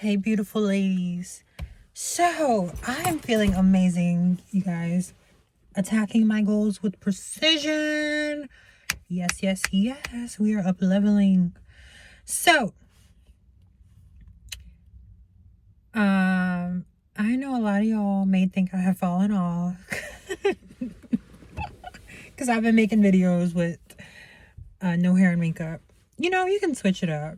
Hey, beautiful ladies. So, I'm feeling amazing, you guys. Attacking my goals with precision. Yes, yes, yes. We are up leveling. So, I know a lot of y'all may think I have fallen off because I've been making videos with no hair and makeup. You can switch it up.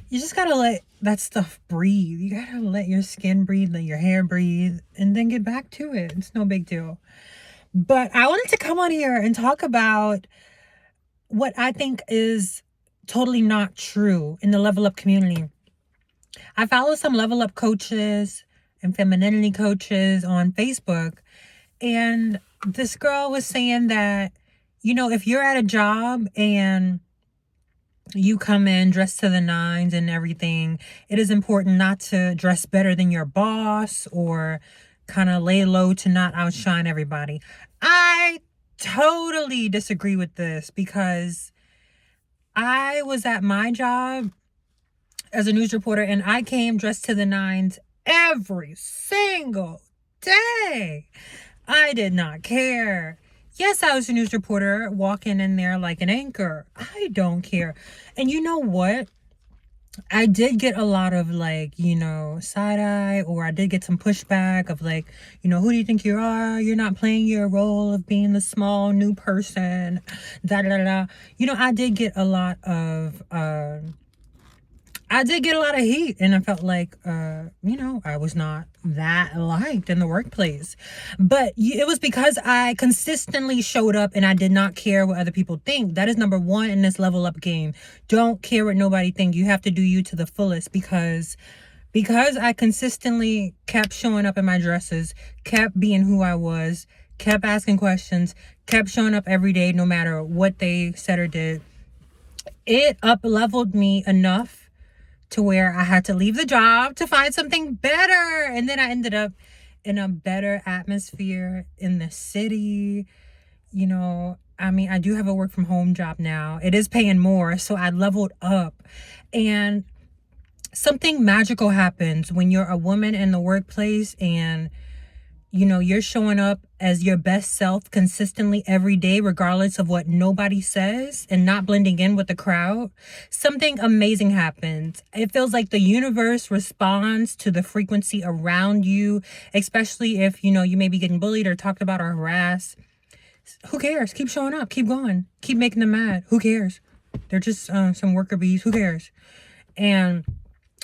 You just gotta let that stuff breathe. You gotta let your skin breathe, let your hair breathe, and then get back to it. It's no big deal. But I wanted to come on here and talk about what I think is totally not true in the level up community. I follow some level up coaches and femininity coaches on Facebook, and this girl was saying that, if you're at a job and you come in dressed to the nines and everything, it is important not to dress better than your boss or kind of lay low to not outshine everybody. I totally disagree with this because I was at my job as a news reporter and I came dressed to the nines every single day. I did not care. Yes, I was a news reporter walking in there like an anchor. I don't care. And you know what? I did get a lot of side eye, or I did get some pushback of who do you think you are? You're not playing your role of being the small new person. Da da da da. I did get a lot of heat, and I felt like, I was not that liked in the workplace. But it was because I consistently showed up and I did not care what other people think. That is number one in this level up game. Don't care what nobody think. You have to do you to the fullest because I consistently kept showing up in my dresses, kept being who I was, kept asking questions, kept showing up every day no matter what they said or did. It up leveled me enough to where I had to leave the job to find something better. And then I ended up in a better atmosphere in the city. I do have a work from home job now. It is paying more, so I leveled up. And something magical happens when you're a woman in the workplace and you're showing up as your best self consistently every day, regardless of what nobody says, and not blending in with the crowd. Something amazing happens. It feels like the universe responds to the frequency around you, especially if, you may be getting bullied or talked about or harassed. Who cares? Keep showing up. Keep going. Keep making them mad. Who cares? They're just some worker bees. Who cares? And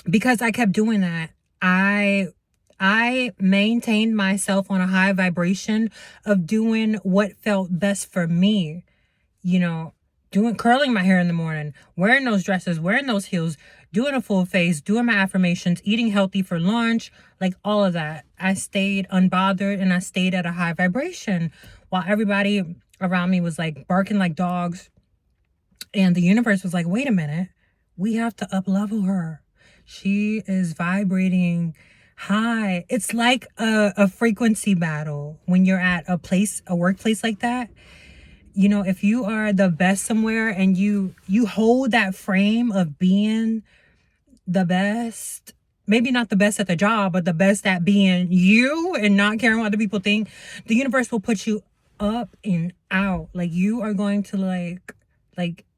because I kept doing that, I maintained myself on a high vibration of doing what felt best for me. Curling my hair in the morning, wearing those dresses, wearing those heels, doing a full face, doing my affirmations, eating healthy for lunch, like all of that. I stayed unbothered and I stayed at a high vibration while everybody around me was like barking like dogs. And the universe was like, wait a minute, we have to up level her. She is vibrating high. It's like a frequency battle when you're at a workplace like that. If you are the best somewhere and you hold that frame of being the best, maybe not the best at the job, but the best at being you and not caring what other people think, the universe will put you up and out. Like you are going to like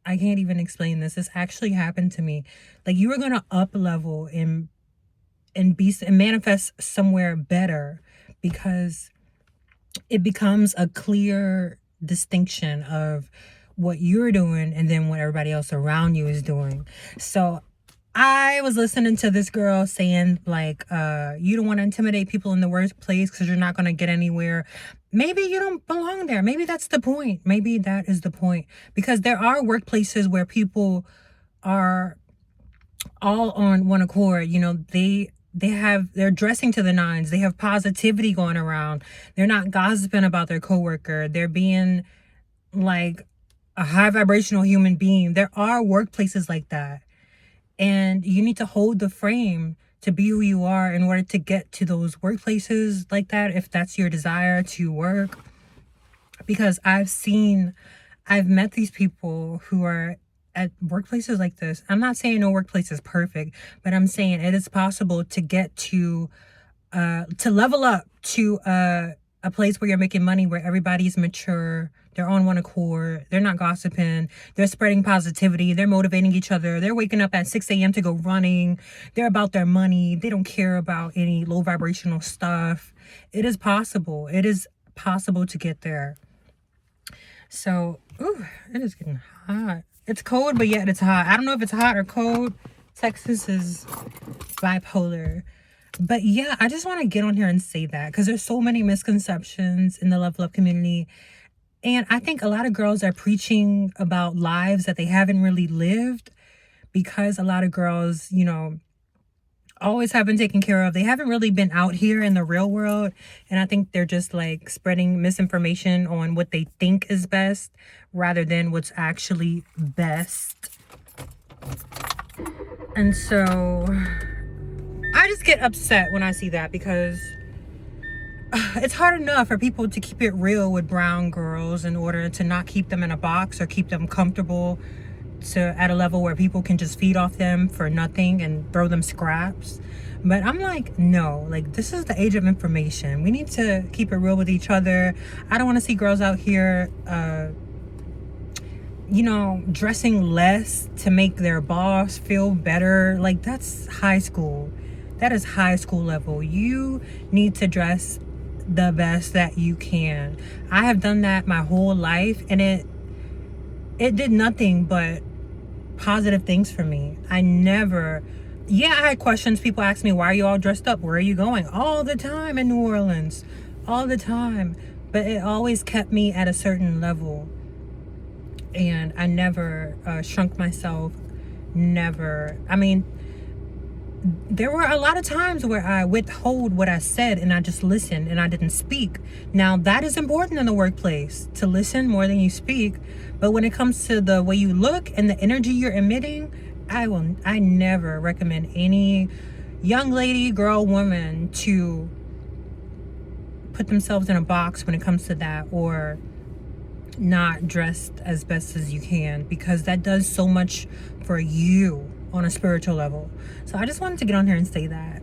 I can't even explain this. This actually happened to me. Like you are going to up level and manifest somewhere better because it becomes a clear distinction of what you're doing and then what everybody else around you is doing. So I was listening to this girl saying you don't want to intimidate people in the workplace because you're not going to get anywhere. Maybe you don't belong there. Maybe that's the point. Maybe that is the point, because there are workplaces where people are all on one accord. They're dressing to the nines. They have positivity going around. They're not gossiping about their coworker. They're being like a high vibrational human being. There are workplaces like that. And you need to hold the frame to be who you are in order to get to those workplaces like that, if that's your desire to work. Because I've met these people who are at workplaces like this, I'm not saying no workplace is perfect, but I'm saying it is possible to get to level up to a place where you're making money, where everybody's mature, they're on one accord, they're not gossiping, they're spreading positivity, they're motivating each other, they're waking up at 6 a.m. to go running, they're about their money, they don't care about any low vibrational stuff. It is possible. It is possible to get there. So, ooh, it is getting hot. It's cold, but yet it's hot. I don't know if it's hot or cold. Texas is bipolar. But yeah, I just want to get on here and say that because there's so many misconceptions in the Level Up community. And I think a lot of girls are preaching about lives that they haven't really lived, because a lot of girls, always have been taken care of. They haven't really been out here in the real world. And I think they're just like spreading misinformation on what they think is best rather than what's actually best. And so I just get upset when I see that, because it's hard enough for people to keep it real with brown girls in order to not keep them in a box or keep them comfortable at a level where people can just feed off them for nothing and throw them scraps. But I'm like, no, like, this is the age of information. We need to keep it real with each other. I don't want to see girls out here dressing less to make their boss feel better. Like, that's high school. That is high school level. You need to dress the best that you can. I have done that my whole life, and it did nothing but positive things for me. I had questions. People ask me, why are you all dressed up? Where are you going? All the time in New Orleans. All the time. But it always kept me at a certain level. And I never shrunk myself. Never. I mean, there were a lot of times where I withhold what I said and I just listened and I didn't speak. Now, that is important in the workplace, to listen more than you speak. But when it comes to the way you look and the energy you're emitting, I never recommend any young lady, girl, woman to put themselves in a box when it comes to that, or not dressed as best as you can, because that does so much for you on a spiritual level. So I just wanted to get on here and say that.